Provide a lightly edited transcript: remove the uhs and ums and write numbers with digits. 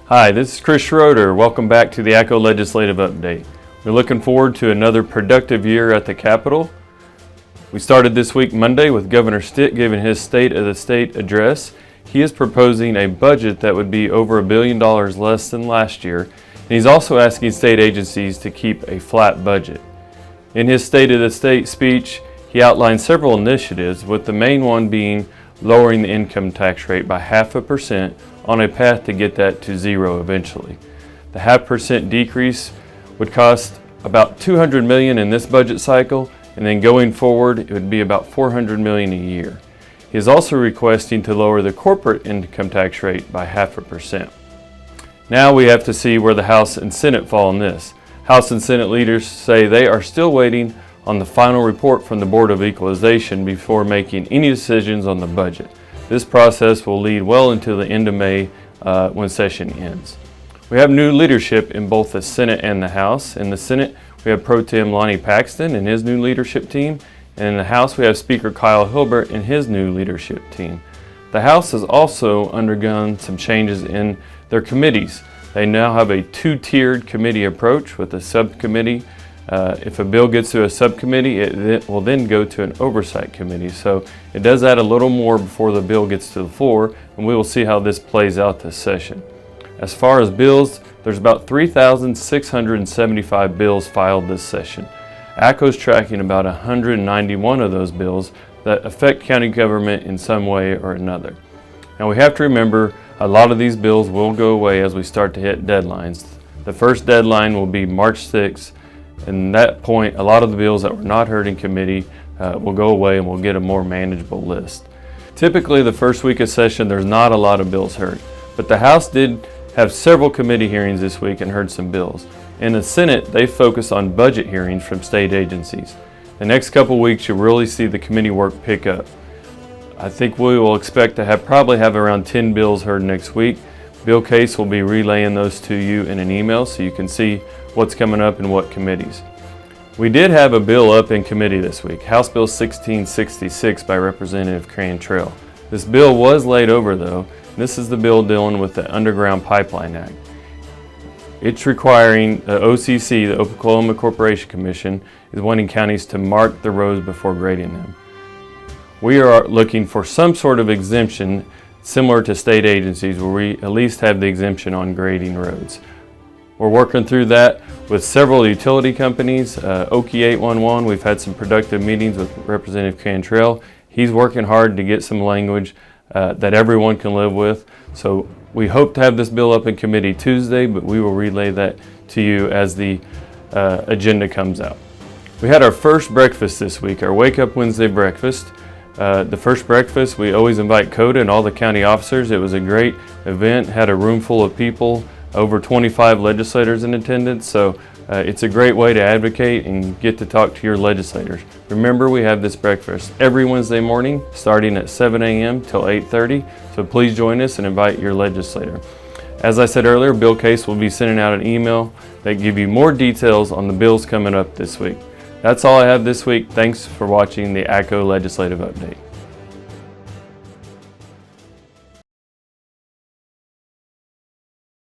Hi, this is Chris Schroeder. Welcome back to the ACCO Legislative Update. We're looking forward to another productive year at the Capitol. We started this week Monday with Governor Stitt giving his State of the State address. He is proposing a budget that would be over $1 billion less than last year, and he's also asking state agencies to keep a flat budget. In his State of the State speech, he outlined several initiatives, with the main one being lowering the income tax rate by 0.5% on a path to get that to zero eventually. The 0.5% decrease would cost about $200 million in this budget cycle, and then going forward it would be about $400 million a year. He is also requesting to lower the corporate income tax rate by 0.5%. Now we have to see where the House and Senate fall in this. House and Senate leaders say they are still waiting on the final report from the Board of Equalization before making any decisions on the budget. This process will lead well into the end of May when session ends. We have new leadership in both the Senate and the House. In the Senate, we have Pro Tem Lonnie Paxton and his new leadership team, and in the House we have Speaker Kyle Hilbert and his new leadership team. The House has also undergone some changes in their committees. They now have a two-tiered committee approach with a subcommittee. If a bill gets to a subcommittee, it will then go to an oversight committee. So it does add a little more before the bill gets to the floor, and we will see how this plays out this session. As far as bills, there's about 3,675 bills filed this session. ACCO is tracking about 191 of those bills that affect county government in some way or another. Now we have to remember a lot of these bills will go away as we start to hit deadlines. The first deadline will be March 6th. And at that point, a lot of the bills that were not heard in committee will go away and we'll get a more manageable list. Typically, the first week of session, there's not a lot of bills heard, but the House did have several committee hearings this week and heard some bills. In the Senate, they focus on budget hearings from state agencies. The next couple weeks, you'll really see the committee work pick up. I think we will expect to probably have around 10 bills heard next week. Bill Case will be relaying those to you in an email so you can see what's coming up in what committees. We did have a bill up in committee this week, House Bill 1666 by Representative Cantrell. This bill was laid over though. This is the bill dealing with the Underground Pipeline Act. It's requiring the OCC, the Oklahoma Corporation Commission, is wanting counties to mark the roads before grading them. We are looking for some sort of exemption similar to state agencies where we at least have the exemption on grading roads. We're working through that with several utility companies. Okie 811, we've had some productive meetings with Representative Cantrell. He's working hard to get some language that everyone can live with. So we hope to have this bill up in committee Tuesday, but we will relay that to you as the agenda comes out. We had our first breakfast this week, our Wake Up Wednesday breakfast. The first breakfast, we always invite CODA and all the county officers. It was a great event, had a room full of people, over 25 legislators in attendance, so it's a great way to advocate and get to talk to your legislators. Remember, we have this breakfast every Wednesday morning starting at 7 a.m. till 8:30, so please join us and invite your legislator. As I said earlier, Bill Case will be sending out an email that give you more details on the bills coming up this week. That's all I have this week. Thanks for watching the ACCO Legislative Update.